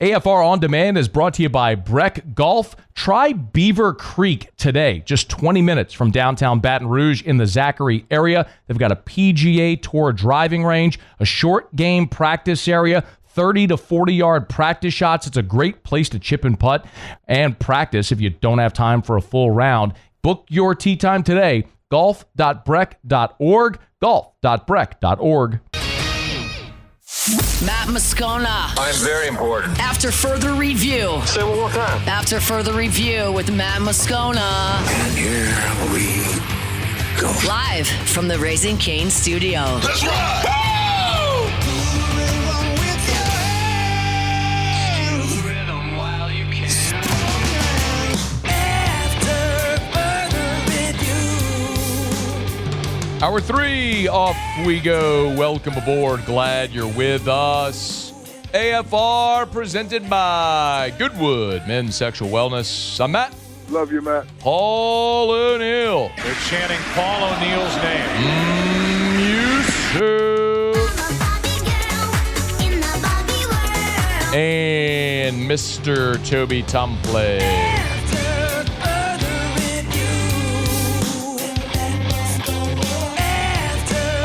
AFR On Demand is brought to you by Breck Golf. Try Beaver Creek today, just 20 minutes from downtown Baton Rouge in the Zachary area. They've got a PGA Tour driving range, a short game practice area, 30 to 40-yard practice shots. It's a great place to chip and putt and practice if you don't have time for a full round. Book your tee time today, golf.breck.org, golf.breck.org. Matt Moscona. I'm very important. After further review. Say it one more time. After further review with Matt Moscona. And here we go. Live from the Raising Cane studio. Let's rock! Hour 3, off we go. Welcome aboard. Glad you're with us. AFR presented by Goodwood Men's Sexual Wellness. I'm Matt. Love you, Matt. Paul O'Neill. They're chanting Paul O'Neill's name. And Mr. Toby Tomplay.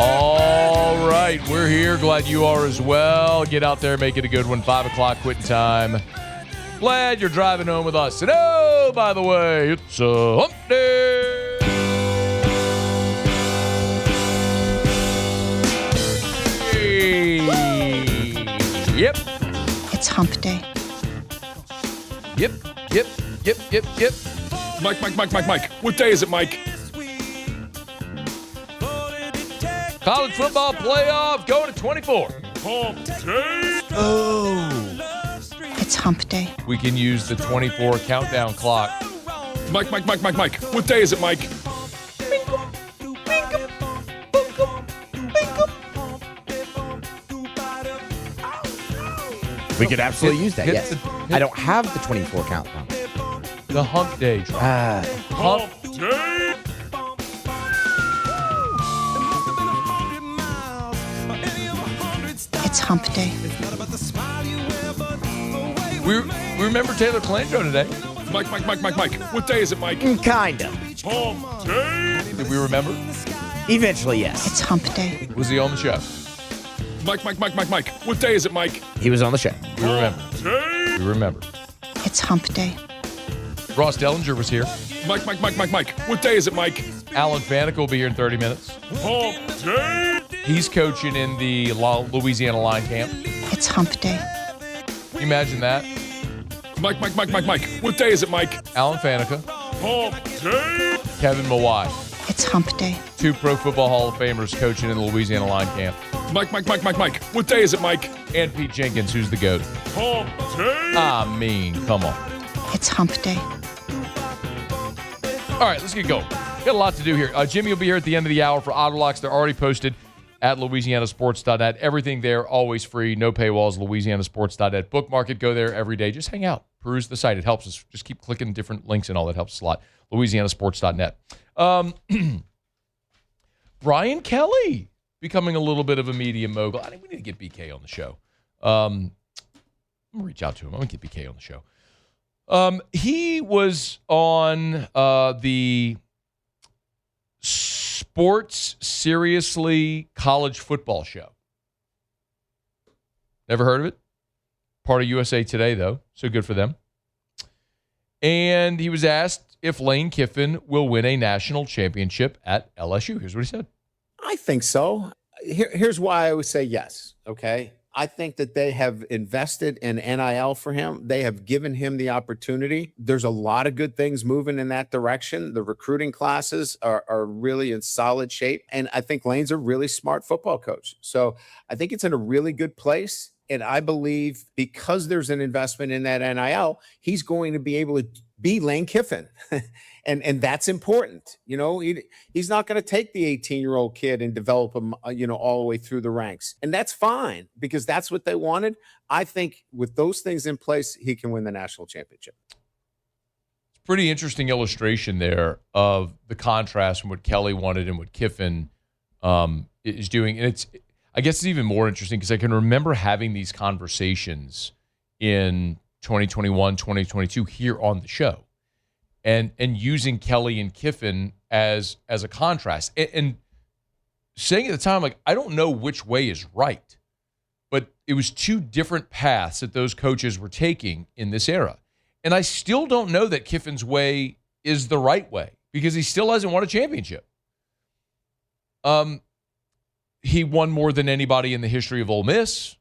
All right, we're here. Glad you are as well. Get out there, make it a good one. 5 o'clock quitting time. Glad you're driving home with us. And oh, by the way, it's a hump day. Yep. It's hump day. Yep. Mike. What day is it, Mike? College football playoff going to 24. Hump day. Oh. It's hump day. We can use the 24 countdown clock. Mike. What day is it, Mike? We could absolutely use that, yes. I don't have the 24 countdown. The hump day drop. Hump day. It's hump day. We remember Taylor Calandro today. Mike. What day is it, Mike? Kinda. Hump day. Did we remember? Eventually, yes. It's hump day. Was he on the show? Mike. What day is it, Mike? He was on the show. We remember. Day. We remember. It's hump day. Ross Dellinger was here. Mike. What day is it, Mike? Alan Faneca will be here in 30 minutes. Hump day. He's coaching in the Louisiana line camp. It's hump day. Can you imagine that? Mike. What day is it, Mike? Alan Faneca, Hump day. Kevin Mawai, It's hump day. 2 Pro Football Hall of Famers coaching in the Louisiana line camp. Mike. What day is it, Mike? And Pete Jenkins, who's the GOAT. Hump day. I mean, come on. It's hump day. All right, let's get going. Got a lot to do here. Jimmy will be here at the end of the hour for Autolocks. They're already posted at louisianasports.net. Everything there, always free, no paywalls, louisianasports.net. Bookmark it, go there every day. Just hang out, peruse the site. It helps us. Just keep clicking different links and all that helps us a lot. louisianasports.net. Brian Kelly becoming a little bit of a media mogul. I think we need to get BK on the show. I'm going to reach out to him. I'm going to get BK on the show. He was on the Sports Seriously college football show. Never heard of it? Part of USA Today, though, so good for them. And he was asked if Lane Kiffin will win a national championship at LSU. Here's what he said. I think so. Here's why I would say yes, okay? I think that they have invested in NIL for him. They have given him the opportunity. There's a lot of good things moving in that direction. The recruiting classes are really in solid shape. And I think Lane's a really smart football coach. So I think it's in a really good place. And I believe because there's an investment in that NIL, he's going to be able to be Lane Kiffin. And that's important. You know, he's not going to take the 18-year-old kid and develop him, all the way through the ranks. And that's fine because that's what they wanted. I think with those things in place, he can win the national championship. It's a pretty interesting illustration there of the contrast from what Kelly wanted and what Kiffin is doing. And I guess it's even more interesting because I can remember having these conversations in 2021, 2022 here on the show, and using Kelly and Kiffin as a contrast, and saying at the time, like, I don't know which way is right, but it was two different paths that those coaches were taking in this era. And I still don't know that Kiffin's way is the right way because he still hasn't won a championship. He won more than anybody in the history of Ole Miss.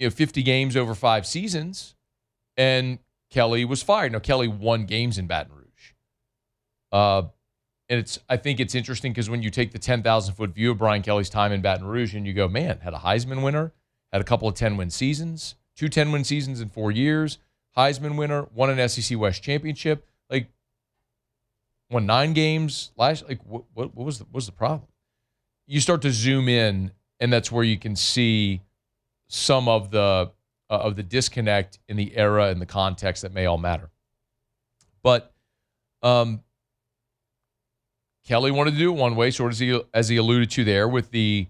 50 games over 5 seasons, and Kelly was fired. Now, Kelly won games in Baton Rouge. And I think it's interesting because when you take the 10,000-foot view of Brian Kelly's time in Baton Rouge and you go, man, had a Heisman winner, had a couple of 10-win seasons, 2 10-win seasons in 4 years, Heisman winner, won an SEC West championship, like won 9 games last. Like, what was the problem? You start to zoom in, and that's where you can see some of the disconnect in the era and the context that may all matter. But Kelly wanted to do it one way, sort of as he alluded to there with the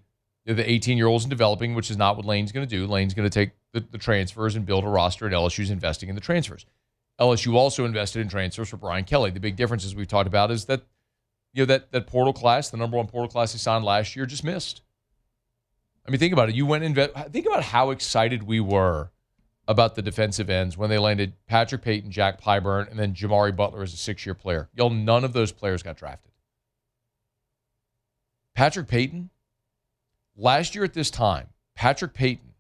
18-year-olds in developing, which is not what Lane's going to do. Lane's going to take the transfers and build a roster, and LSU's investing in the transfers. LSU also invested in transfers for Brian Kelly. The big difference, as we've talked about, is that that portal class, the number 1 portal class he signed last year, just missed. I mean, think about it. You went and think about how excited we were about the defensive ends when they landed Patrick Payton, Jack Pyburn, and then Jamari Butler as a 6-year player. None of those players got drafted. Patrick Payton, last year at this time, Patrick Payton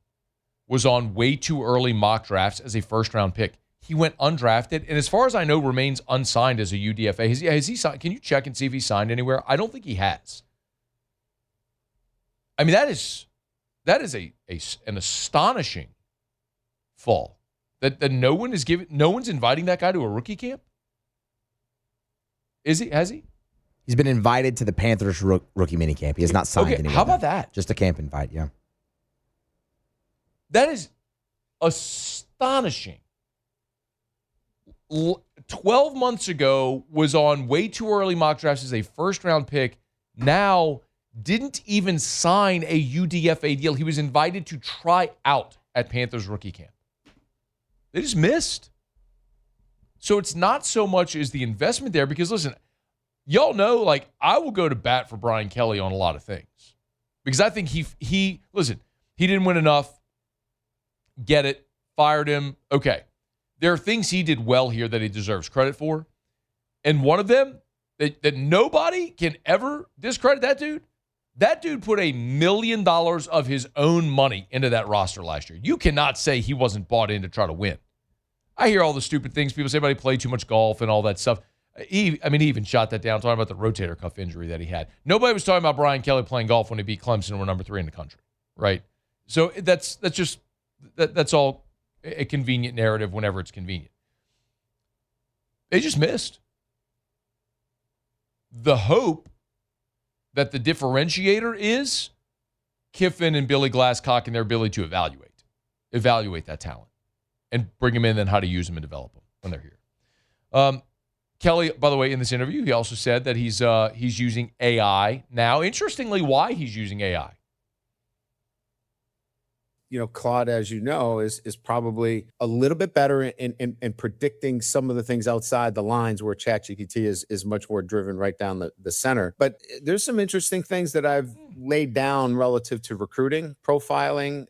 was on way too early mock drafts as a first-round pick. He went undrafted, and as far as I know, remains unsigned as a UDFA. Has he signed? Can you check and see if he signed anywhere? I don't think he has. I mean, that is an astonishing fall. That no one's inviting that guy to a rookie camp? Is he? Has he? He's been invited to the Panthers rookie minicamp. He has not signed anywhere. How about that? Just a camp invite, yeah. That is astonishing. 12 months ago was on way too early mock drafts as a first-round pick. Now didn't even sign a UDFA deal. He was invited to try out at Panthers rookie camp. They just missed. So it's not so much as the investment there because, listen, y'all know, like, I will go to bat for Brian Kelly on a lot of things because I think he didn't win enough. Get it. Fired him. Okay. There are things he did well here that he deserves credit for. And one of them that nobody can ever discredit that dude. That dude put $1 million of his own money into that roster last year. You cannot say he wasn't bought in to try to win. I hear all the stupid things people say about he played too much golf and all that stuff. He even shot that down talking about the rotator cuff injury that he had. Nobody was talking about Brian Kelly playing golf when he beat Clemson and were number 3 in the country, right? So that's all a convenient narrative whenever it's convenient. They just missed. The hope that the differentiator is Kiffin and Billy Glasscock and their ability to evaluate that talent and bring them in and how to use them and develop them when they're here. Kelly, by the way, in this interview, he also said that he's using AI now. Interestingly, why he's using AI. Claude, as you know, is probably a little bit better in predicting some of the things outside the lines where ChatGPT is much more driven right down the center. But there's some interesting things that I've laid down relative to recruiting, profiling,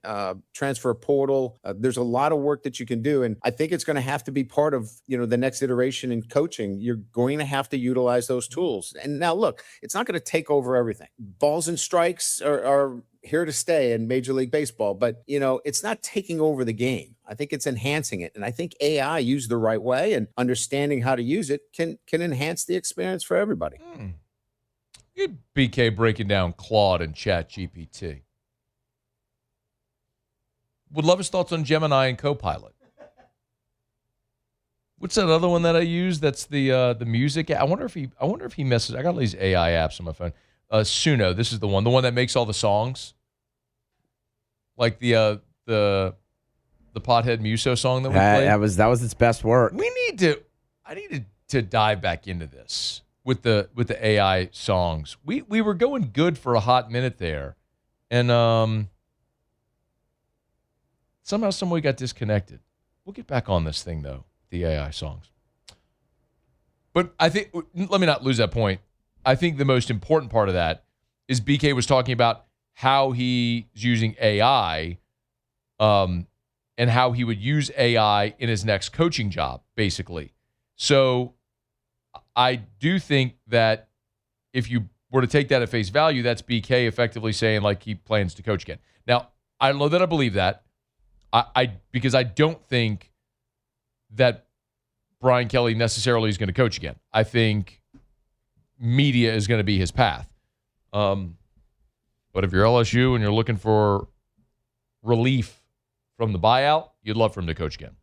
transfer portal. There's a lot of work that you can do. And I think it's going to have to be part of, the next iteration in coaching. You're going to have to utilize those tools. And now, look, it's not going to take over everything. Balls and strikes are here to stay in Major League Baseball, but it's not taking over the game. I think it's enhancing it. And I think AI used the right way and understanding how to use it can enhance the experience for everybody. Good BK breaking down Claude and ChatGPT. Would love his thoughts on Gemini and Copilot. What's that other one that I use? That's the music. I wonder if he messes. I got all these AI apps on my phone. Suno, this is the one that makes all the songs, like the Pothead Muso song that we played. That was its best work. I needed to dive back into this with the AI songs. We were going good for a hot minute there, and Somehow, some way got disconnected. We'll get back on this thing, though, the AI songs. But I think, let me not lose that point. I think the most important part of that is BK was talking about how he's using AI and how he would use AI in his next coaching job, basically. So I do think that if you were to take that at face value, that's BK effectively saying, like, he plans to coach again. Now, I don't know that I believe that. Because I don't think that Brian Kelly necessarily is going to coach again. I think media is going to be his path. But if you're LSU and you're looking for relief from the buyout, you'd love for him to coach again.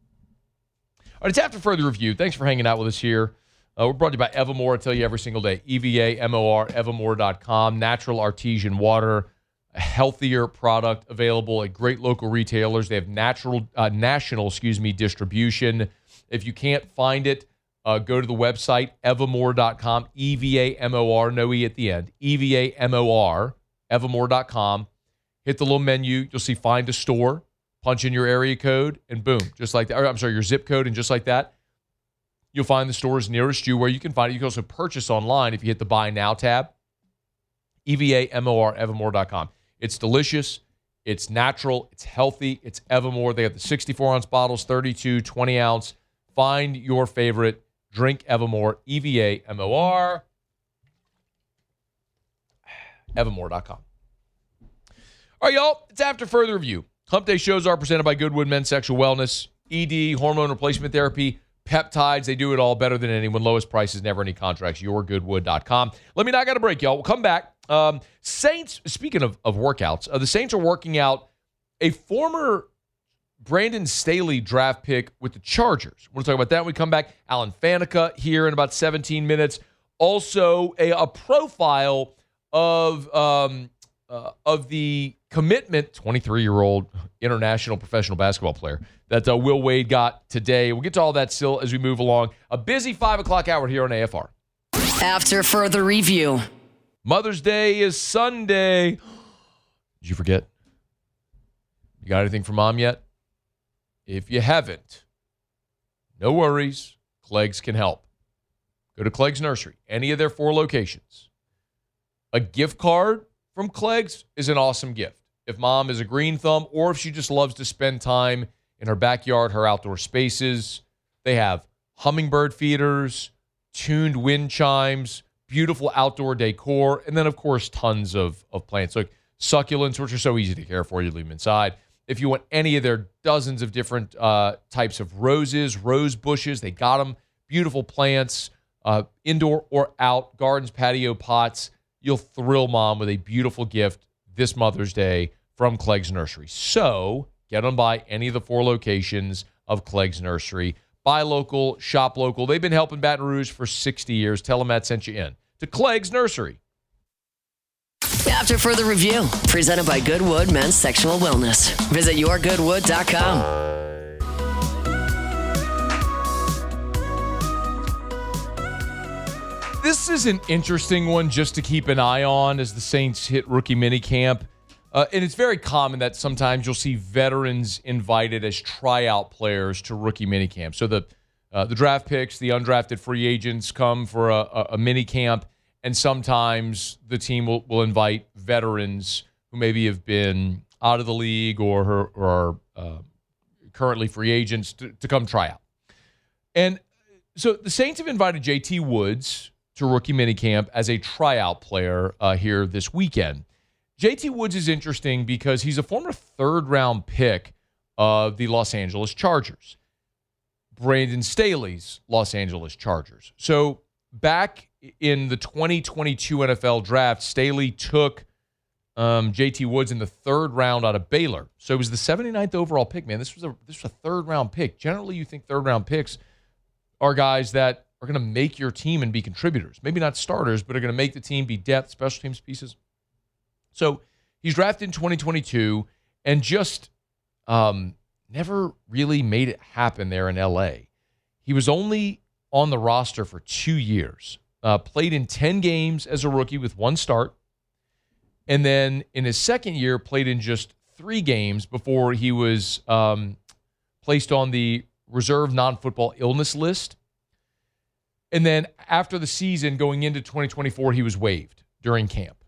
All right, it's after further review. Thanks for hanging out with us here. We're brought to you by Evamore. I tell you every single day. EVAMOR, evamore.com. Natural artesian water. A healthier product available at great local retailers. They have national distribution. If you can't find it, go to the website, evamore.com, EVAMOR, no E at the end, EVAMOR, evamore.com. Hit the little menu. You'll see find a store. Punch in your area code, and boom, just like that. Or, I'm sorry, your zip code, and just like that, you'll find the stores nearest you where you can find it. You can also purchase online if you hit the Buy Now tab. EVAMOR, evamore.com. It's delicious. It's natural. It's healthy. It's Evamore. They have the 64-ounce bottles, 32, 20-ounce. Find your favorite. Drink Evamore. EVAMOR. Evamore.com. All right, y'all. It's after further review. Hump Day shows are presented by Goodwood Men's Sexual Wellness, ED, hormone replacement therapy, peptides. They do it all better than anyone. Lowest prices, never any contracts. YourGoodwood.com. Let me knock out a break, y'all. We'll come back. Saints, speaking of workouts, the Saints are working out a former Brandon Staley draft pick with the Chargers. We'll talk about that when we come back. Alan Faneca here in about 17 minutes. Also, a profile of the commitment, 23-year-old international professional basketball player that Will Wade got today. We'll get to all that still as we move along. A busy 5 o'clock hour here on AFR. After further review. Mother's Day is Sunday. Did you forget? You got anything for mom yet? If you haven't, no worries. Clegg's can help. Go to Clegg's Nursery, any of their 4 locations. A gift card from Clegg's is an awesome gift. If mom is a green thumb or if she just loves to spend time in her backyard, her outdoor spaces, they have hummingbird feeders, tuned wind chimes, beautiful outdoor decor, and then, of course, tons of plants. Like succulents, which are so easy to care for. You leave them inside. If you want any of their dozens of different types of roses, rose bushes, they got them. Beautiful plants, indoor or out, gardens, patio pots. You'll thrill mom with a beautiful gift this Mother's Day from Clegg's Nursery. So get them by any of the 4 locations of Clegg's Nursery. Buy local, shop local. They've been helping Baton Rouge for 60 years. Tell them Matt sent you in to Clegg's Nursery. After further review, presented by Goodwood Men's Sexual Wellness. Visit yourgoodwood.com. This is an interesting one just to keep an eye on as the Saints hit rookie minicamp. And it's very common that sometimes you'll see veterans invited as tryout players to rookie minicamp. So the draft picks, the undrafted free agents come for a minicamp, and sometimes the team will invite veterans who maybe have been out of the league or are currently free agents to come try out. And so the Saints have invited JT Woods to rookie minicamp as a tryout player here this weekend. JT Woods is interesting because he's a former 3rd-round pick of the Los Angeles Chargers, Brandon Staley's Los Angeles Chargers. So back in the 2022 NFL Draft, Staley took JT Woods in the 3rd round out of Baylor. So it was the 79th overall pick, man. This was a 3rd-round pick. Generally, you think 3rd-round picks are guys that are going to make your team and be contributors. Maybe not starters, but are going to make the team, be depth, special teams pieces. So he's drafted in 2022 and just never really made it happen there in L.A. He was only on the roster for 2 years, played in 10 games as a rookie with 1 start, and then in his 2nd year played in just 3 games before he was placed on the reserve non-football illness list. And then after the season going into 2024, he was waived during camp.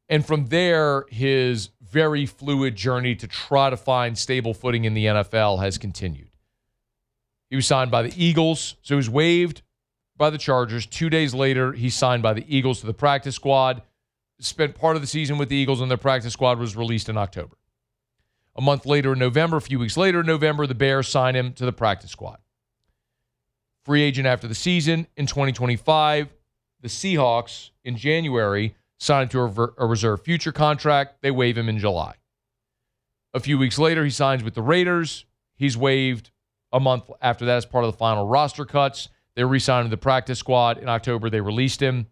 And from there, his very fluid journey to try to find stable footing in the NFL has continued. He was signed by the Eagles, so he was waived by the Chargers. 2 days later, he signed by the Eagles to the practice squad, spent part of the season with the Eagles, and their practice squad was released in October. A month later in November, a few weeks later in November, the Bears signed him to the practice squad. Free agent after the season in 2025, the Seahawks in January signed him to a reserve future contract. They waive him in July. A few weeks later, he signs with the Raiders. He's waived a month after that as part of the final roster cuts. They re-signed him to the practice squad. In October, they released him.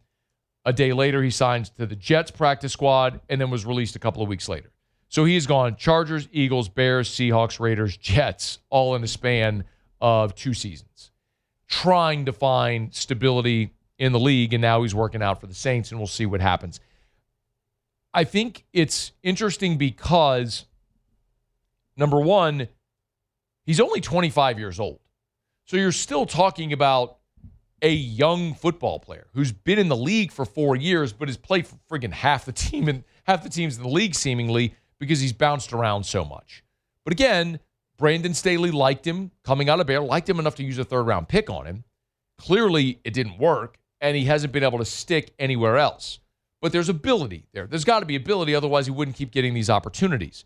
A day later, he signs to the Jets practice squad and then was released a couple of weeks later. So he's gone Chargers, Eagles, Bears, Seahawks, Raiders, Jets, all in a span of 2 seasons, trying to find stability in the league, and now he's working out for the Saints, and we'll see what happens. I think it's interesting because, number one, he's only 25 years old. So you're still talking about a young football player who's been in the league for 4 years, but has played for friggin' half the teams in the league seemingly because he's bounced around so much. But again, Brandon Staley liked him coming out of Baylor, liked him enough to use a 3rd-round pick on him. Clearly, it didn't work, and he hasn't been able to stick anywhere else. But there's ability there. There's got to be ability, otherwise he wouldn't keep getting these opportunities.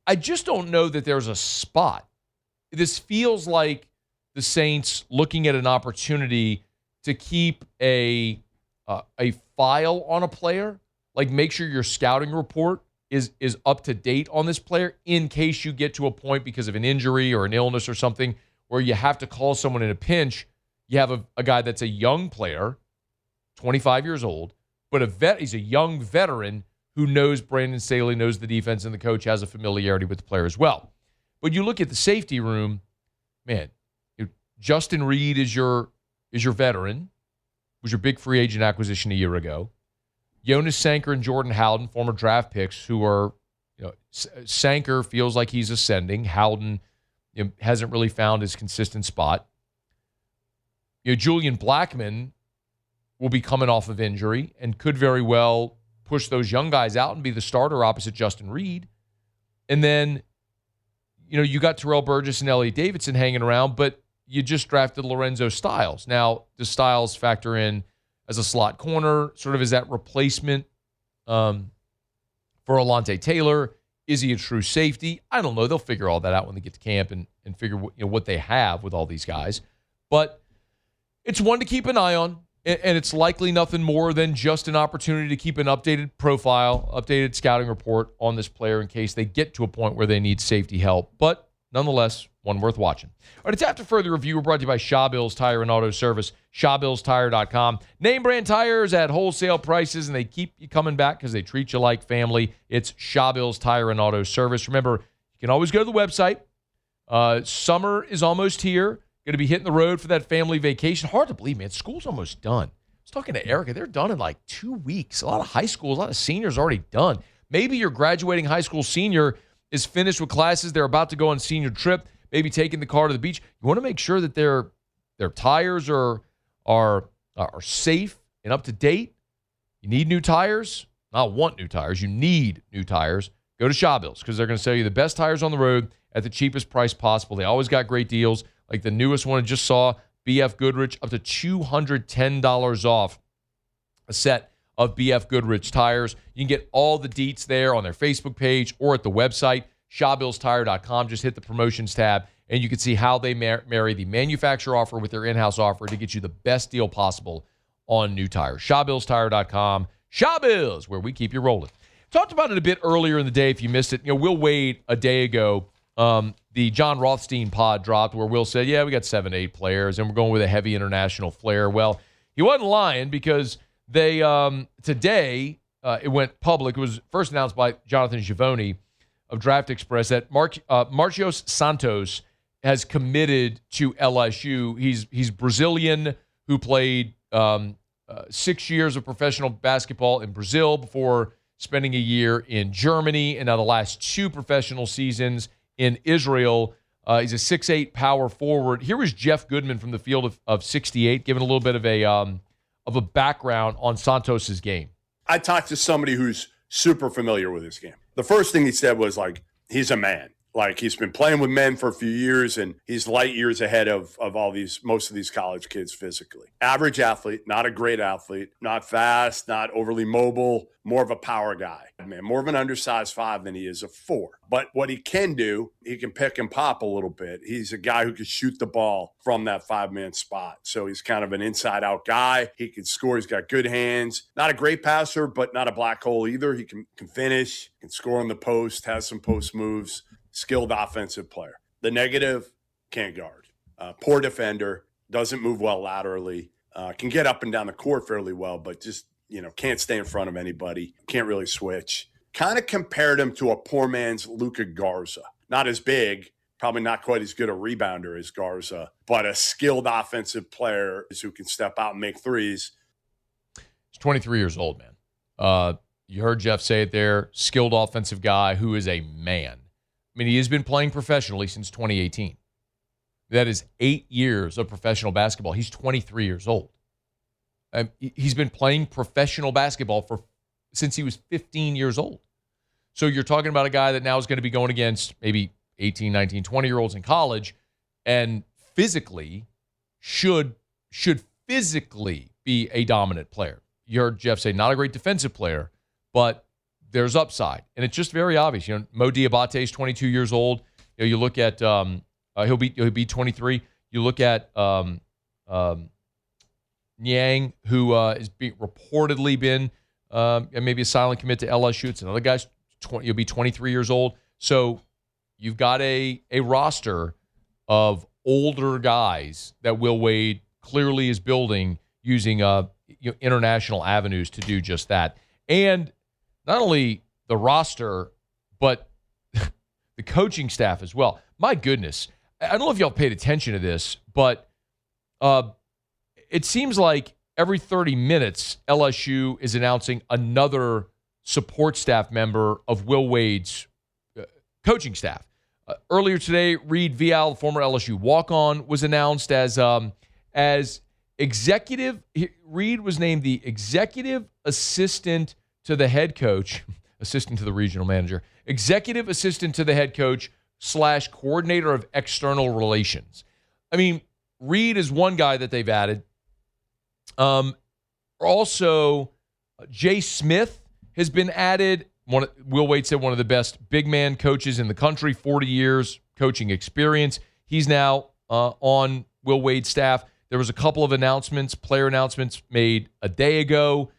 I just don't know that there's a spot. This feels like the Saints looking at an opportunity to keep a file on a player, like make sure your scouting report is up to date on this player in case you get to a point because of an injury or an illness or something where you have to call someone in a pinch. You have a guy that's a young player, 25 years old, but he's a young veteran who knows Brandon Staley, knows the defense, and the coach has a familiarity with the player as well. But you look at the safety room, man, Justin Reed is your veteran, was your big free agent acquisition a year ago. Jonas Sanker and Jordan Howden, former draft picks, who are, Sanker feels like he's ascending. Howden hasn't really found his consistent spot. Julian Blackmon will be coming off of injury and could very well push those young guys out and be the starter opposite Justin Reed. And then, you got Terrell Burgess and Elliott Davidson hanging around, but you just drafted Lorenzo Styles. Now, does Styles factor in as a slot corner, sort of as that replacement for Alontae Taylor? Is he a true safety? I don't know. They'll figure all that out when they get to camp and figure what they have with all these guys. But it's one to keep an eye on, and it's likely nothing more than just an opportunity to keep an updated profile, updated scouting report on this player in case they get to a point where they need safety help. But nonetheless, one worth watching. All right, it's After Further Review. We're brought to you by Shaw Bills Tire and Auto Service, ShawBillsTire.com. Name brand tires at wholesale prices, and they keep you coming back because they treat you like family. It's Shaw Bills Tire and Auto Service. Remember, you can always go to the website. Summer is almost here. Going to be hitting the road for that family vacation. Hard to believe, man. School's almost done. I was talking to Erica. They're done in like 2 weeks. A lot of high schools, a lot of seniors already done. Maybe your graduating high school senior is finished with classes. They're about to go on a senior trip, maybe taking the car to the beach. You want to make sure that their tires are safe and up to date. You need new tires. Not want new tires. You need new tires. Go to Shaw Bills because they're going to sell you the best tires on the road at the cheapest price possible. They always got great deals. Like the newest one I just saw, BF Goodrich, up to $210 off a set of BF Goodrich tires. You can get all the deets there on their Facebook page or at the website, ShawBillsTire.com. Just hit the promotions tab, and you can see how they marry the manufacturer offer with their in-house offer to get you the best deal possible on new tires. ShawBillsTire.com. Shaw Bills, where we keep you rolling. Talked about it a bit earlier in the day if you missed it. Will Wade, a day ago, the John Rothstein pod dropped where Will said, yeah, we got 7-8 players, and we're going with a heavy international flair. Well, he wasn't lying because they today it went public. It was first announced by Jonathan Schiavone of Draft Express that Marcio Santos has committed to LSU. He's Brazilian who played 6 years of professional basketball in Brazil before spending a year in Germany, and now the last 2 professional seasons in Israel. He's a 6'8" power forward. Here was Jeff Goodman from the field of 68, giving a little bit of a background on Santos's game. I talked to somebody who's super familiar with his game. The first thing he said was, like, he's a man. Like, he's been playing with men for a few years, and he's light years ahead of most of these college kids physically. Average athlete, not a great athlete, not fast, not overly mobile, more of a power guy. Man, more of an undersized 5 than he is a 4. But what he can do, he can pick and pop a little bit. He's a guy who can shoot the ball from that 5-man spot. So he's kind of an inside-out guy. He can score. He's got good hands. Not a great passer, but not a black hole either. He can finish, can score on the post, has some post moves. Skilled offensive player. The negative, can't guard. Poor defender, doesn't move well laterally, can get up and down the court fairly well, but just, can't stay in front of anybody, can't really switch. Kind of compared him to a poor man's Luka Garza. Not as big, probably not quite as good a rebounder as Garza, but a skilled offensive player who can step out and make threes. He's 23 years old, man. You heard Jeff say it there, skilled offensive guy who is a man. I mean, he has been playing professionally since 2018. That is 8 years of professional basketball. He's 23 years old. He's been playing professional basketball since he was 15 years old. So you're talking about a guy that now is going to be going against maybe 18, 19, 20-year-olds in college, and physically should physically be a dominant player. You heard Jeff say not a great defensive player, but there's upside, and it's just very obvious. Mo Diabate is 22 years old. You look at he'll be 23. You look at Niang, who is reportedly been maybe a silent commit to LSU. It's another guy's he'll be 23 years old. So you've got a roster of older guys that Will Wade clearly is building using international avenues to do just that, and not only the roster, but the coaching staff as well. My goodness. I don't know if y'all paid attention to this, but it seems like every 30 minutes, LSU is announcing another support staff member of Will Wade's coaching staff. Earlier today, Reed Vial, former LSU walk-on, was announced as executive. Reed was named the executive assistant to the head coach, assistant to the regional manager, executive assistant to the head coach / coordinator of external relations. I mean, Reed is one guy that they've added. Also, Jay Smith has been added. Will Wade said one of the best big man coaches in the country, 40 years coaching experience. He's now on Will Wade's staff. There was a couple of player announcements made a day ago.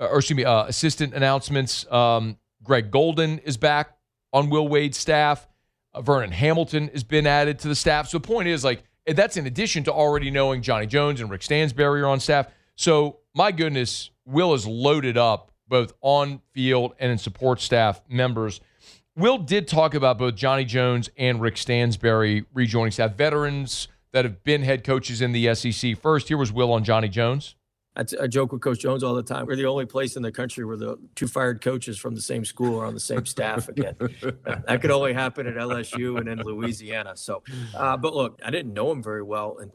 Assistant announcements. Greg Golden is back on Will Wade's staff. Vernon Hamilton has been added to the staff. So the point is, that's in addition to already knowing Johnny Jones and Rick Stansberry are on staff. So, my goodness, Will is loaded up both on field and in support staff members. Will did talk about both Johnny Jones and Rick Stansberry rejoining staff, veterans that have been head coaches in the SEC. First, here was Will on Johnny Jones. I joke with Coach Jones all the time. We're the only place in the country where the 2 fired coaches from the same school are on the same staff again. That could only happen at LSU and in Louisiana. So, but look, I didn't know him very well. And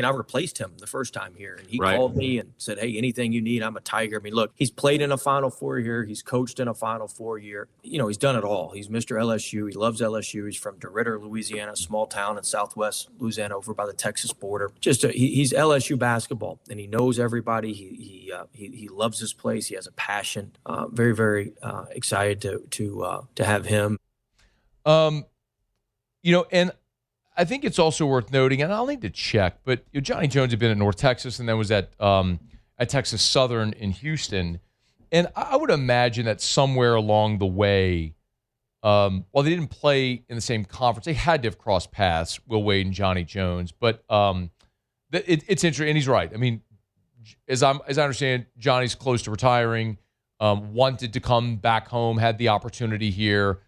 I replaced him the first time here. And he called me and said, hey, anything you need, I'm a Tiger. I mean, look, he's played in a Final Four here. He's coached in a Final Four year. He's done it all. He's Mr. LSU. He loves LSU. He's from DeRidder, Louisiana, small town in southwest Louisiana over by the Texas border. He's LSU basketball, and he knows everybody. He loves his place. He has a passion. Very, very excited to have him. And I think it's also worth noting, and I'll need to check, but Johnny Jones had been at North Texas and then was at Texas Southern in Houston, and I would imagine that somewhere along the way, while they didn't play in the same conference, they had to have crossed paths, Will Wade and Johnny Jones. But it's interesting, and he's right. I mean, as I understand, Johnny's close to retiring, wanted to come back home, had the opportunity here,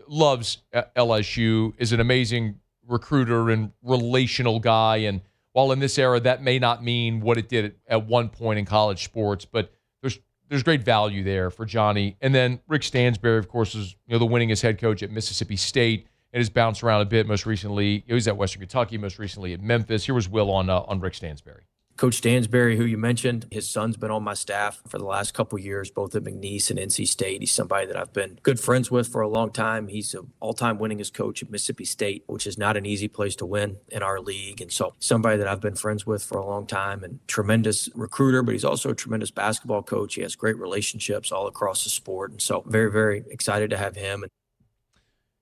loves LSU, is an amazing recruiter and relational guy. And while in this era, that may not mean what it did at one point in college sports, but there's there's great value there for Johnny. And then Rick Stansbury, of course, is the winningest head coach at Mississippi State and has bounced around a bit. Most recently, he was at Western Kentucky. Most recently at Memphis. Here was Will on Rick Stansbury. Coach Stansbury, who you mentioned, his son's been on my staff for the last couple of years, both at McNeese and NC State. He's somebody that I've been good friends with for a long time. He's an all-time winningest coach at Mississippi State, which is not an easy place to win in our league. And so somebody that I've been friends with for a long time, and tremendous recruiter, but he's also a tremendous basketball coach. He has great relationships all across the sport. And so very, very excited to have him.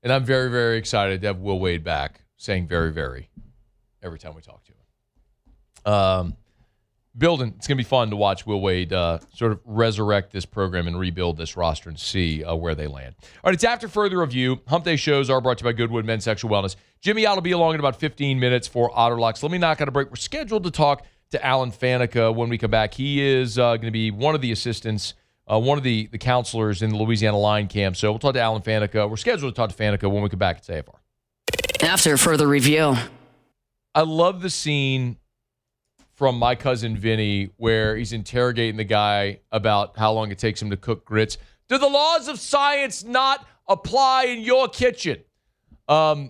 And I'm very, very excited to have Will Wade back, saying very, very every time we talk to him. Building, it's going to be fun to watch Will Wade sort of resurrect this program and rebuild this roster and see where they land. All right, it's After Further Review. Hump Day shows are brought to you by Goodwood Men's Sexual Wellness. Jimmy out will be along in about 15 minutes for Otterlocks. Let me knock out a break. We're scheduled to talk to Alan Faneca when we come back. He is going to be one of the assistants, one of the counselors in the Louisiana line camp. So we'll talk to Alan Faneca. We're scheduled to talk to Faneca when we come back at AFR. After Further Review. I love the scene from My Cousin Vinny where he's interrogating the guy about how long it takes him to cook grits. Do the laws of science not apply in your kitchen? And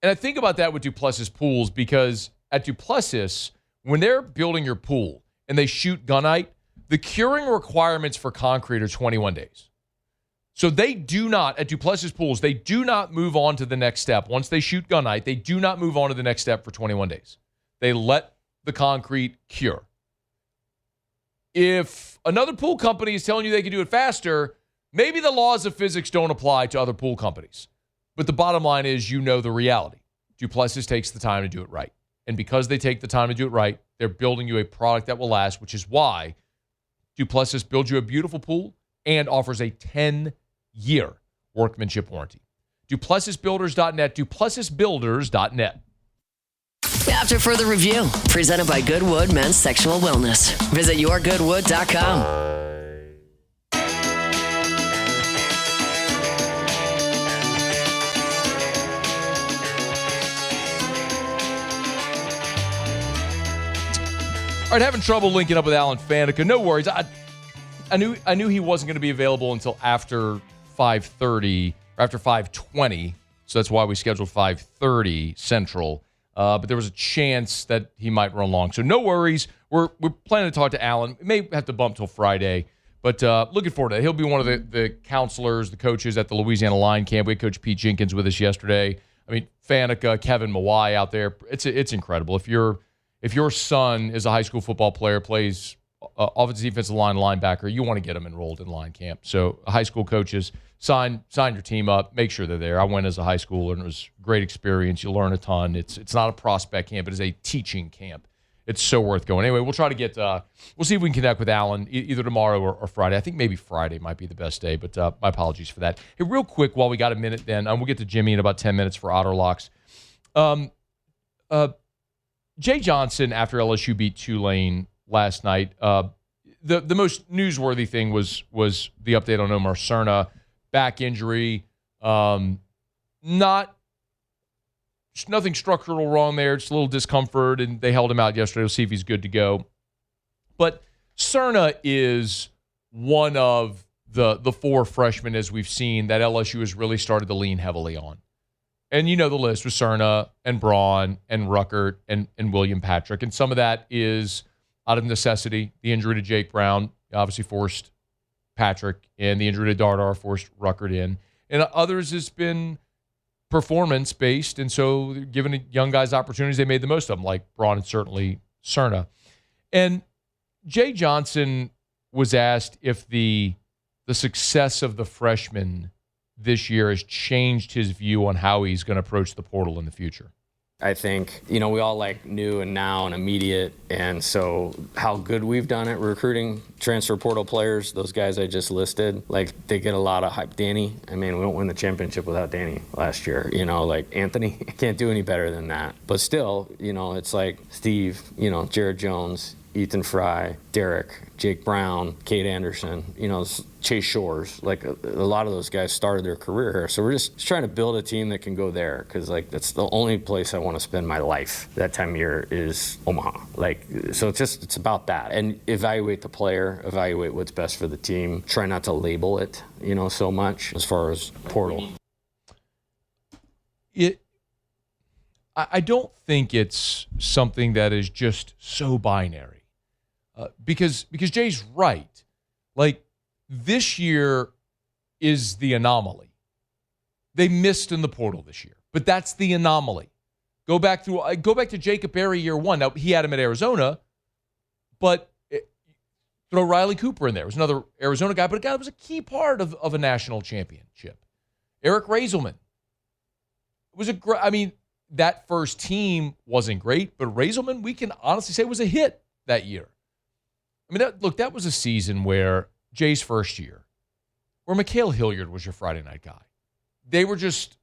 I think about that with Duplessis pools, because at Duplessis, when they're building your pool and they shoot gunite, the curing requirements for concrete are 21 days. So they do not, at Duplessis pools, they do not move on to the next step. Once they shoot gunite, they do not move on to the next step for 21 days. They let the concrete cure. If another pool company is telling you they can do it faster, maybe the laws of physics don't apply to other pool companies. But the bottom line is, the reality. Duplessis takes the time to do it right. And because they take the time to do it right, they're building you a product that will last, which is why Duplessis builds you a beautiful pool and offers a 10-year workmanship warranty. DuplessisBuilders.net, DuplessisBuilders.net. After Further Review, presented by Goodwood Men's Sexual Wellness. Visit yourgoodwood.com. All right, having trouble linking up with Alan Faneca. No worries. I knew he wasn't going to be available until after 5:30 or after 5:20, so that's why we scheduled 5:30 Central. But there was a chance that he might run long. So no worries. We're planning to talk to Alan. We may have to bump till Friday, but looking forward to it. He'll be one of the counselors, the coaches at the Louisiana line camp. We had Coach Pete Jenkins with us yesterday. I mean, Faneca, Kevin Mawai out there. It's incredible. If your son is a high school football player, plays offensive, defensive line, linebacker, you want to get him enrolled in line camp. So high school coaches, sign your team up, make sure they're there. I went as a high schooler, and it was a great experience. You learn a ton. It's not a prospect camp. It is a teaching camp. It's so worth going. Anyway, we'll try to get we'll see if we can connect with Alan either tomorrow or Friday. I think maybe Friday might be the best day, but my apologies for that. Hey, real quick, while we got a minute then, we'll get to Jimmy in about 10 minutes for Otterlocks. Jay Johnson, after LSU beat Tulane last night, the most newsworthy thing was the update on Omar Cerna. Back injury, nothing structural wrong there, just a little discomfort, and they held him out yesterday. We'll see if he's good to go. But Cerna is one of the four freshmen, as we've seen, that LSU has really started to lean heavily on. And you know the list with Cerna and Braun and Ruckert and William Patrick. And some of that is out of necessity. The injury to Jake Brown obviously forced Patrick, and the injury to Dardar forced Ruckert in. And others has been performance-based, and so giving young guys opportunities, they made the most of them, like Braun and certainly Cerna. And Jay Johnson was asked if the success of the freshmen this year has changed his view on how he's going to approach the portal in the future. I think, we all like new and now and immediate, and so how good we've done at recruiting transfer portal players, those guys I just listed, like they get a lot of hype. Danny, we don't win the championship without Danny last year, like Anthony, can't do any better than that. But still, it's like Steve, Jared Jones, Ethan Fry, Derek, Jake Brown, Kate Anderson, Chase Shores. Like a lot of those guys started their career here. So we're just trying to build a team that can go there, because that's the only place I want to spend my life that time of year is Omaha. So it's about that. And evaluate the player, evaluate what's best for the team. Try not to label it, so much as far as portal. I don't think it's something that is just so binary, because Jay's right. Like, this year is the anomaly. They missed in the portal this year, but that's the anomaly. Go back to Jacob Berry year one. Now, he had him at Arizona, but throw Riley Cooper in there. It was another Arizona guy, but a guy that was a key part of a national championship. Eric Raiselman was that first team wasn't great, but Raiselman, we can honestly say, was a hit that year. That was a season where Jay's first year, where Mikhail Hilliard was your Friday night guy. They were just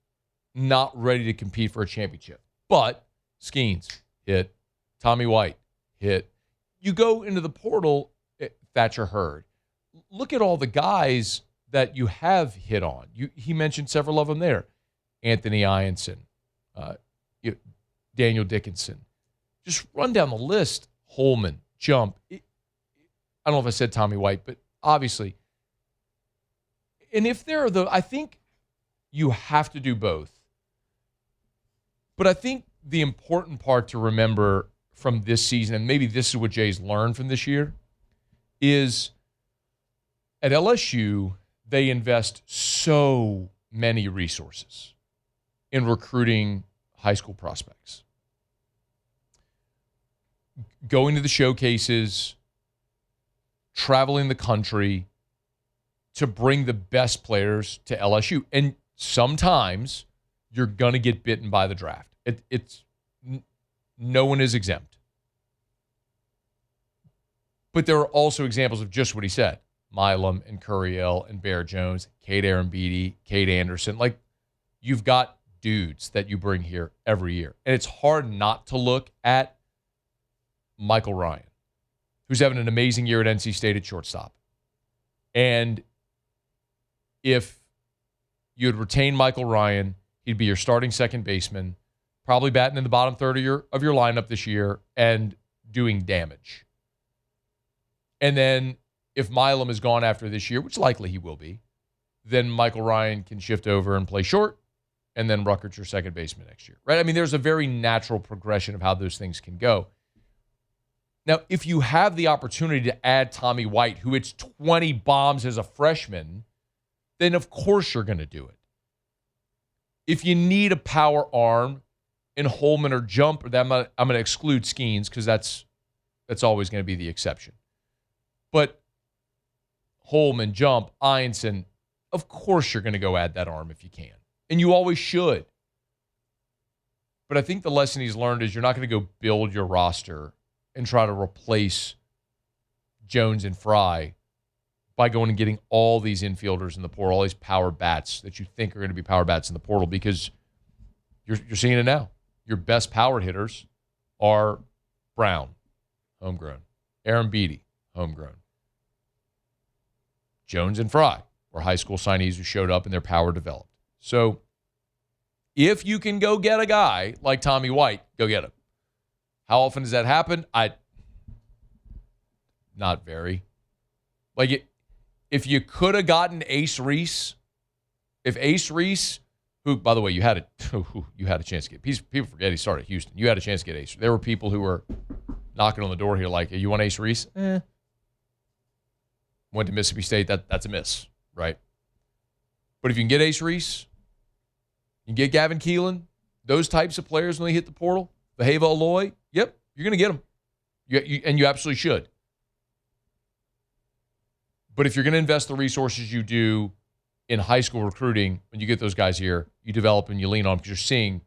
not ready to compete for a championship. But Skeens hit, Tommy White hit. You go into the portal, Thatcher Hurd. Look at all the guys that you have hit on. He mentioned several of them there. Anthony Ianson, Daniel Dickinson. Just run down the list. Holman, Jump. I don't know if I said Tommy White, but obviously. And if there are I think you have to do both. But I think the important part to remember from this season, and maybe this is what Jay's learned from this year, is at LSU, they invest so many resources in recruiting high school prospects. Going to the showcases, traveling the country to bring the best players to LSU. And sometimes you're going to get bitten by the draft. No one is exempt. But there are also examples of just what he said. Milam and Curiel and Bear Jones, Kate Arambeedi, Kate Anderson. Like, you've got dudes that you bring here every year. And it's hard not to look at Michael Ryan, who's having an amazing year at NC State at shortstop. And if you had retained Michael Ryan, he'd be your starting second baseman, probably batting in the bottom third of your lineup this year and doing damage. And then if Milam is gone after this year, which likely he will be, then Michael Ryan can shift over and play short, and then Ruckert's your second baseman next year, right? There's a very natural progression of how those things can go. Now, if you have the opportunity to add Tommy White, who hits 20 bombs as a freshman, then of course you're going to do it. If you need a power arm in Holman or Jump, I'm going to exclude Skeens because that's always going to be the exception. But Holman, Jump, Ianson, of course you're going to go add that arm if you can. And you always should. But I think the lesson he's learned is you're not going to go build your roster and try to replace Jones and Fry by going and getting all these infielders in the portal, all these power bats that you think are going to be power bats in the portal, because you're seeing it now. Your best power hitters are Brown, homegrown. Arambeedi, homegrown. Jones and Fry were high school signees who showed up and their power developed. So if you can go get a guy like Tommy White, go get him. How often does that happen? Not very. If you could have gotten Ace Reese, if Ace Reese, who, by the way, you had a chance to get. People forget he started at Houston. You had a chance to get Ace. There were people who were knocking on the door here like, you want Ace Reese? Went to Mississippi State. That's a miss, right? But if you can get Ace Reese, you can get Gavin Keelan, those types of players when they hit the portal, Vaheva Aloy, yep, you're going to get them. And you absolutely should. But if you're going to invest the resources you do in high school recruiting, when you get those guys here, you develop and you lean on them because you're seeing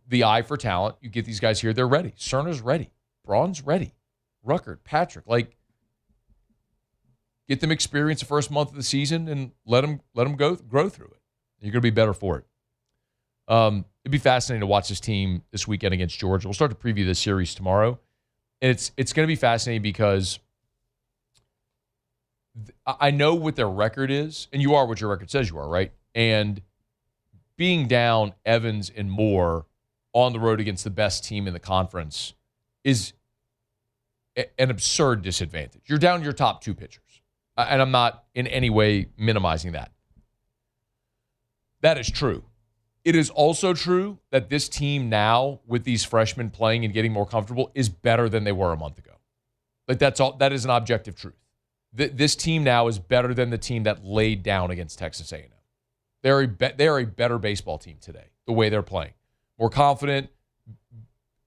the eye for talent. You get these guys here, they're ready. Cerna's ready. Braun's ready. Ruckert, Patrick, get them experience the first month of the season and let them grow through it. You're going to be better for it. It'd be fascinating to watch this team this weekend against Georgia. We'll start to preview this series tomorrow. And it's going to be fascinating because I know what their record is, and you are what your record says you are, right? And being down Evans and Moore on the road against the best team in the conference is an absurd disadvantage. You're down your top 2 pitchers, and I'm not in any way minimizing that. That is true. It is also true that this team now, with these freshmen playing and getting more comfortable, is better than they were a month ago. Like that's all. That is an objective truth. This team now is better than the team that laid down against Texas A&M. They're a better baseball team today, the way they're playing. More confident.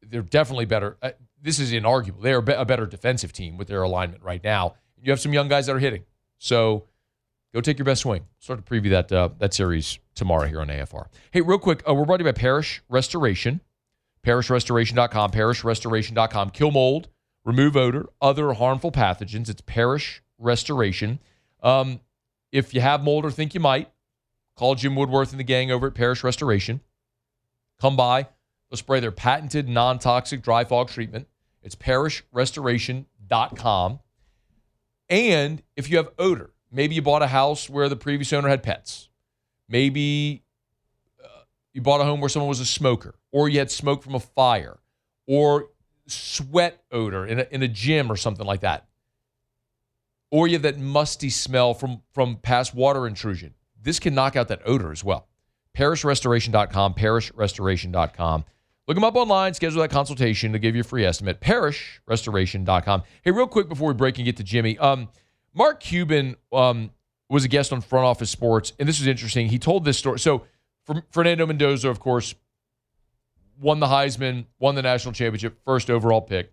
They're definitely better. This is inarguable. They are a better defensive team with their alignment right now. You have some young guys that are hitting. So go take your best swing. Start to preview that series tomorrow here on AFR. Hey, real quick, we're brought to you by Parish Restoration. ParishRestoration.com, ParishRestoration.com. Kill mold, remove odor, other harmful pathogens. It's Parish Restoration. If you have mold or think you might, call Jim Woodworth and the gang over at Parish Restoration. Come by. They'll spray their patented non-toxic dry fog treatment. It's ParishRestoration.com. And if you have odor, maybe you bought a house where the previous owner had pets. Maybe you bought a home where someone was a smoker, or you had smoke from a fire, or sweat odor in a gym or something like that. Or you have that musty smell from past water intrusion. This can knock out that odor as well. ParishRestoration.com, ParishRestoration.com. Look them up online, schedule that consultation to give you a free estimate. ParishRestoration.com. Hey, real quick before we break and get to Jimmy, Mark Cuban was a guest on Front Office Sports, and this was interesting. He told this story. So, Fernando Mendoza, of course, won the Heisman, won the national championship, first overall pick.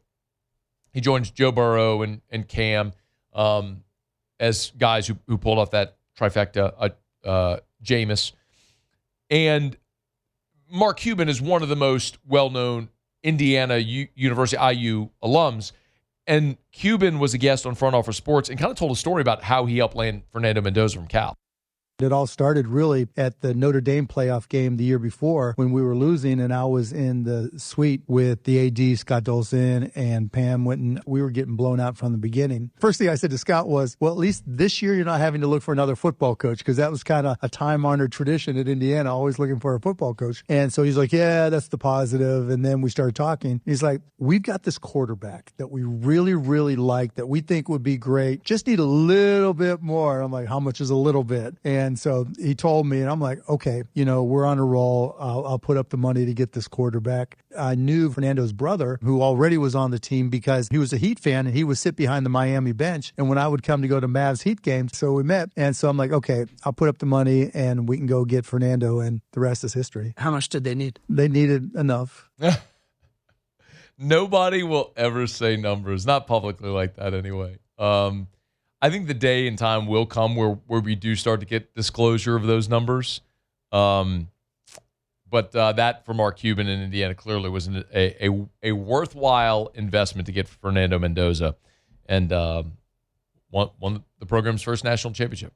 He joins Joe Burrow and Cam as guys who pulled off that trifecta, Jameis. And Mark Cuban is one of the most well-known Indiana University, IU alums. And Cuban was a guest on Front Office Sports and kind of told a story about how he helped land Fernando Mendoza from Cal. It all started really at the Notre Dame playoff game the year before when we were losing, and I was in the suite with the AD, Scott Dolson, and Pam Winton. We were getting blown out from the beginning. First thing I said to Scott was, well, at least this year you're not having to look for another football coach, because that was kind of a time-honored tradition at Indiana, always looking for a football coach. And so he's like, yeah, that's the positive. And then we started talking. He's like, we've got this quarterback that we really, really like, that we think would be great. Just need a little bit more. I'm like, how much is a little bit? And so he told me, and I'm like, okay, we're on a roll. I'll put up the money to get this quarterback. I knew Fernando's brother, who already was on the team, because he was a Heat fan, and he would sit behind the Miami bench. And when I would come to go to Mavs Heat games, so we met. And so I'm like, okay, I'll put up the money, and we can go get Fernando, and the rest is history. How much did they need? They needed enough. Nobody will ever say numbers, not publicly like that anyway. I think the day and time will come where we do start to get disclosure of those numbers. But that for Mark Cuban in Indiana clearly was a worthwhile investment to get Fernando Mendoza, and won the program's first national championship.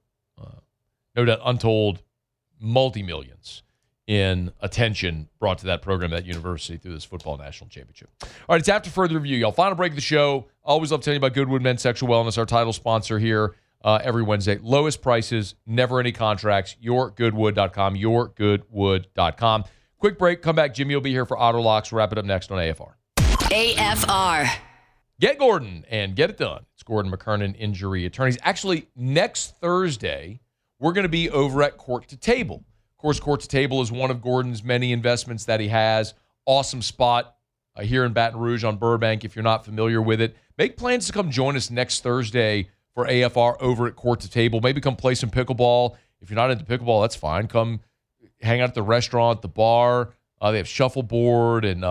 No doubt, untold multi-millions in attention brought to that program, that university, through this football national championship. All right, it's after further review, y'all. Final break of the show. Always love telling you about Goodwood Men's Sexual Wellness, our title sponsor here every Wednesday. Lowest prices, never any contracts. YourGoodwood.com, YourGoodwood.com. Quick break. Come back. Jimmy will be here for Auto Locks. Wrap it up next on AFR. AFR. Get Gordon and get it done. It's Gordon McKernan, Injury Attorneys. Actually, next Thursday, we're going to be over at Court to Table. Of course, Court to Table is one of Gordon's many investments that he has. Awesome spot here in Baton Rouge on Burbank. If you're not familiar with it, make plans to come join us next Thursday for AFR over at Court to Table. Maybe come play some pickleball. If you're not into pickleball, that's fine. Come hang out at the restaurant, the bar. They have shuffleboard and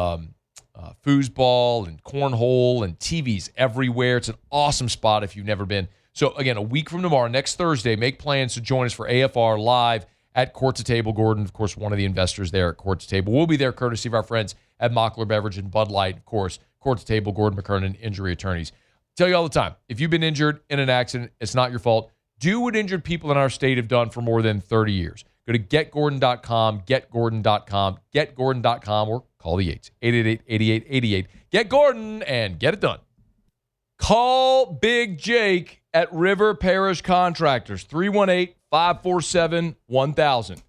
foosball and cornhole and TVs everywhere. It's an awesome spot if you've never been. So, again, a week from tomorrow, next Thursday, make plans to join us for AFR live at Court to Table. Gordon, of course, one of the investors there at Court to Table. We'll be there courtesy of our friends at Mockler Beverage and Bud Light, of course. Court to Table, Gordon McKernan, Injury Attorneys. Tell you all the time, if you've been injured in an accident, it's not your fault. Do what injured people in our state have done for more than 30 years. Go to getgordon.com, getgordon.com, or call the 888-8888. Get Gordon and get it done. Call Big Jake at River Parish Contractors, 318-547-1000.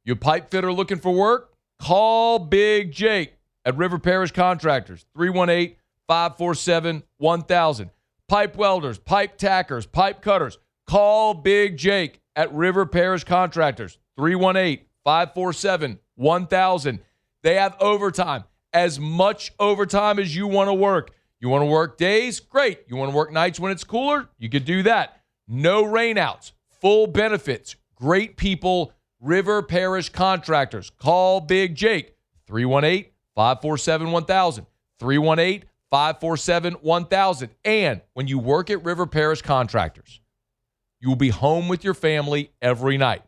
You a pipe fitter looking for work? Call Big Jake at River Parish Contractors, 318-547-1000. Pipe welders, pipe tackers, pipe cutters. Call Big Jake at River Parish Contractors, 318-547-1000. They have overtime, as much overtime as you want to work. You want to work days? Great. You want to work nights when it's cooler? You could do that. No rainouts, full benefits, great people, River Parish Contractors. Call Big Jake, 318-547-1000, 318-547-1000. And when you work at River Parish Contractors, you will be home with your family every night.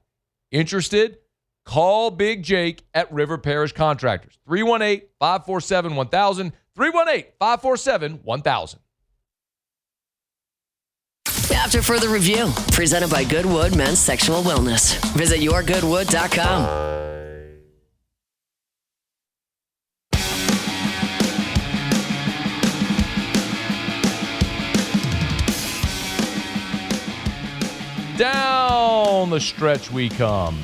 Interested? Call Big Jake at River Parish Contractors. 318-547-1000. 318-547-1000. After further review, presented by Goodwood Men's Sexual Wellness. Visit yourgoodwood.com. Down the stretch we come.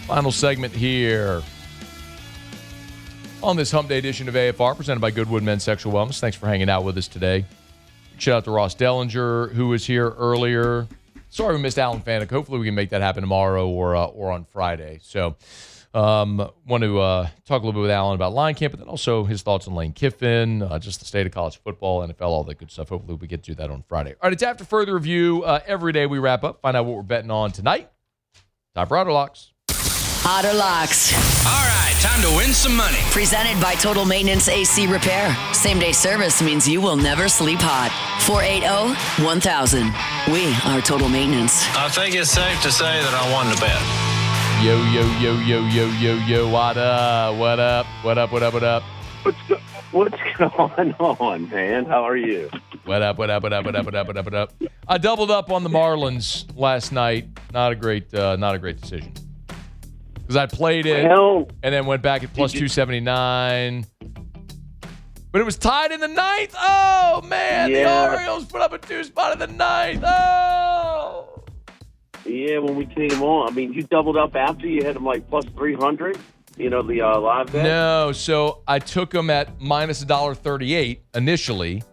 Final segment here on this Hump Day edition of AFR, presented by Goodwood Men's Sexual Wellness. Thanks for hanging out with us today. Shout out to Ross Dellinger, who was here earlier. Sorry we missed Alan Fanek. Hopefully we can make that happen tomorrow or on Friday. So want to talk a little bit with Alan about line camp, but then also his thoughts on Lane Kiffin, just the state of college football, NFL, all that good stuff. Hopefully we get to that on Friday. All right, it's after further review. Every day we wrap up, find out what we're betting on tonight. Time for Auto Locks. Auto Locks. All right, time to win some money. Presented by Total Maintenance AC Repair. Same-day service means you will never sleep hot. 480-1000. We are Total Maintenance. I think it's safe to say that I won the bet. Yo, what up? What up? What's going on, man? How are you? What up? I doubled up on the Marlins last night. Not a great decision. Because I played it and then went back at plus 279. But it was tied in the ninth. Oh, man. Yeah. The Orioles put up a 2-spot in the ninth. Oh. Yeah, when we came on. I mean, you doubled up after you had them like plus 300, the live bet? No, so I took them at minus $1.38 initially,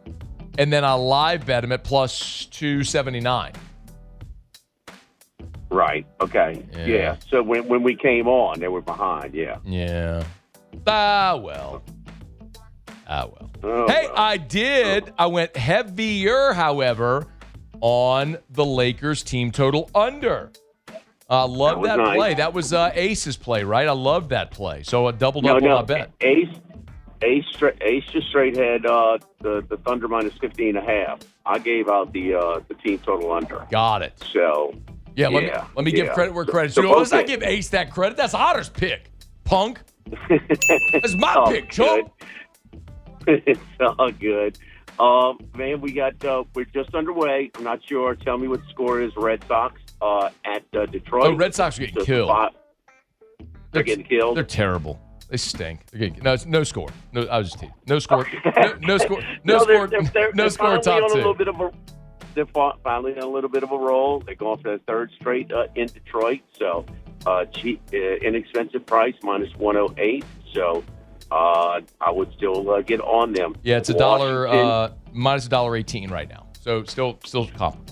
and then I live bet them at plus 279. Right. Okay. Yeah. So when we came on, they were behind. Yeah. Yeah. Well. Oh, hey, well. I did. I went heavier, however, on the Lakers team total under. I love that play. That was Ace's play, right? I love that play. So I doubled up on my bet. Ace just straight had the Thunder minus 15.5. I gave out the team total under. Got it. So. Yeah, let me give credit where credit's due. Let's not give Ace that credit. That's Otter's pick, punk. That's my pick, chump. It's all good. Man, we're just underway. I'm not sure. Tell me what the score is. Red Sox at Detroit. Oh, Red Sox are getting killed. They're getting killed. They're terrible. They stink. No score. No, I was just teasing. No score. No score. No score. No score. Top two. They're finally on a little bit of a roll. They're going for their third straight in Detroit. So cheap, inexpensive price, minus 108. So I would still get on them. Yeah, it's $1, minus $1.18 right now. So still comparable.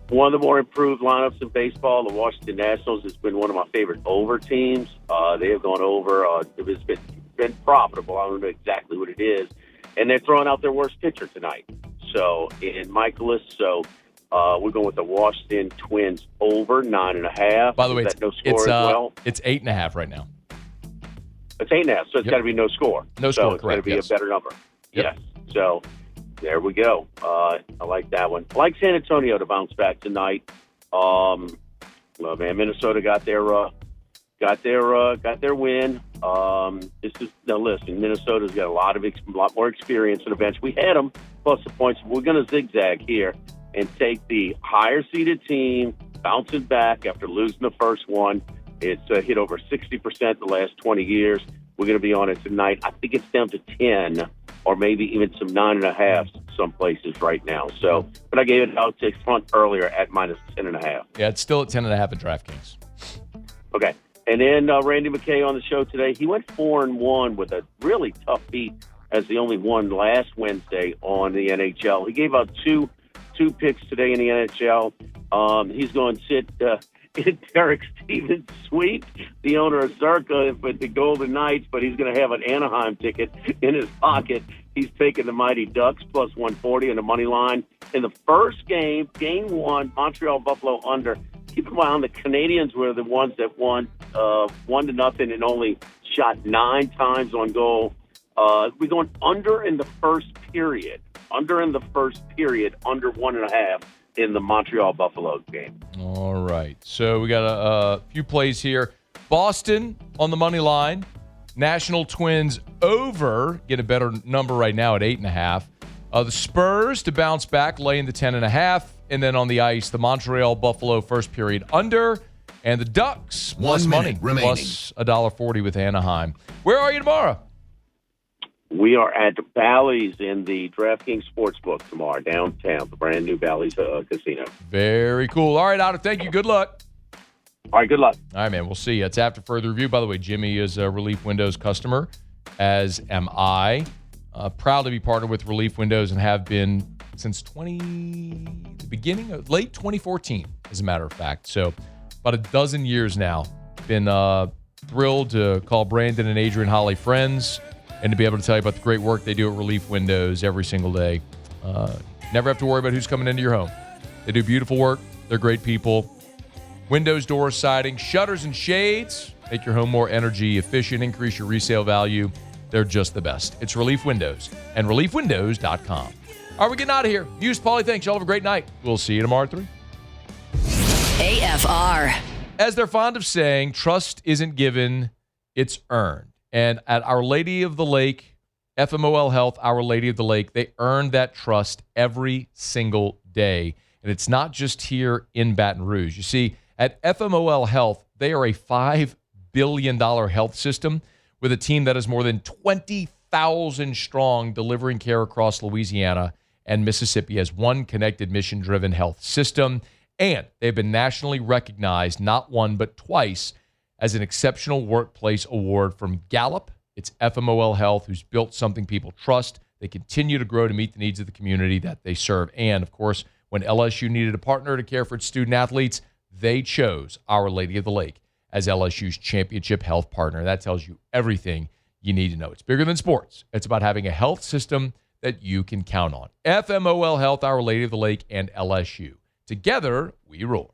One of the more improved lineups in baseball, the Washington Nationals, has been one of my favorite over teams. They have gone over. It's been profitable. I don't know exactly what it is. And they're throwing out their worst pitcher tonight. So in Michaelis, we're going with the Washington Twins over 9.5. By the way, no score as well. It's 8.5 right now. It's 8.5, so it's got to be no score. No score, it's correct. It's got to be a better number. Yep. Yes. So there we go. I like that one. I like San Antonio to bounce back tonight. Well, man, Minnesota got their win. Listen, Minnesota's got a lot more experience on the bench. We had them plus the points. We're going to zigzag here and take the higher seeded team bouncing back after losing the first one. It's hit over 60% the last 20 years. We're going to be on it tonight. I think it's down to 10 or maybe even some 9.5 some places right now. So, but I gave it out to front earlier at minus 10.5. Yeah, it's still at 10.5 at DraftKings. Okay. And then Randy McKay on the show today. He went 4-1 with a really tough beat as the only one last Wednesday on the NHL. He gave out two picks today in the NHL. He's going to sit Derek Stevens sweep, the owner of Circa for the Golden Knights, but he's going to have an Anaheim ticket in his pocket. He's taking the Mighty Ducks plus 140 in the money line. In the first game, game 1, Montreal Buffalo under. Keep in mind, the Canadians were the ones that won 1-0 and only shot 9 times on goal. We're going under in the first period. Under 1.5 in the Montreal Buffalo game. All right. So we got a few plays here. Boston on the money line. National Twins over. Get a better number right now at 8.5. The Spurs to bounce back, laying the 10.5. And then on the ice, the Montreal Buffalo first period under. And the Ducks plus money. Plus $1.40 with Anaheim. Where are you tomorrow? We are at Bally's in the DraftKings Sportsbook tomorrow, downtown, the brand new Bally's Casino. Very cool. All right, Otter, thank you. Good luck. All right, good luck. All right, man. We'll see you. It's after further review. By the way, Jimmy is a Relief Windows customer, as am I. Proud to be partnered with Relief Windows and have been since the beginning of late 2014, as a matter of fact. So about a dozen years now. Been thrilled to call Brandon and Adrian Holly friends and to be able to tell you about the great work they do at Relief Windows every single day. Never have to worry about who's coming into your home. They do beautiful work. They're great people. Windows, doors, siding, shutters, and shades. Make your home more energy efficient, increase your resale value. They're just the best. It's Relief Windows and reliefwindows.com. All right, we're getting out of here. Hughes, Paulie, thanks. Y'all have a great night. We'll see you tomorrow at 3. AFR. As they're fond of saying, trust isn't given, it's earned. And at Our Lady of the Lake, FMOL Health, Our Lady of the Lake, they earn that trust every single day. And it's not just here in Baton Rouge. You see, at FMOL Health, they are a $5 billion health system with a team that is more than 20,000 strong, delivering care across Louisiana and Mississippi as one connected, mission-driven health system. And they've been nationally recognized not one but twice as an exceptional workplace award from Gallup. It's FMOL Health, who's built something people trust. They continue to grow to meet the needs of the community that they serve. And, of course, when LSU needed a partner to care for its student athletes, they chose Our Lady of the Lake as LSU's championship health partner. That tells you everything you need to know. It's bigger than sports. It's about having a health system that you can count on. FMOL Health, Our Lady of the Lake, and LSU. Together, we roar.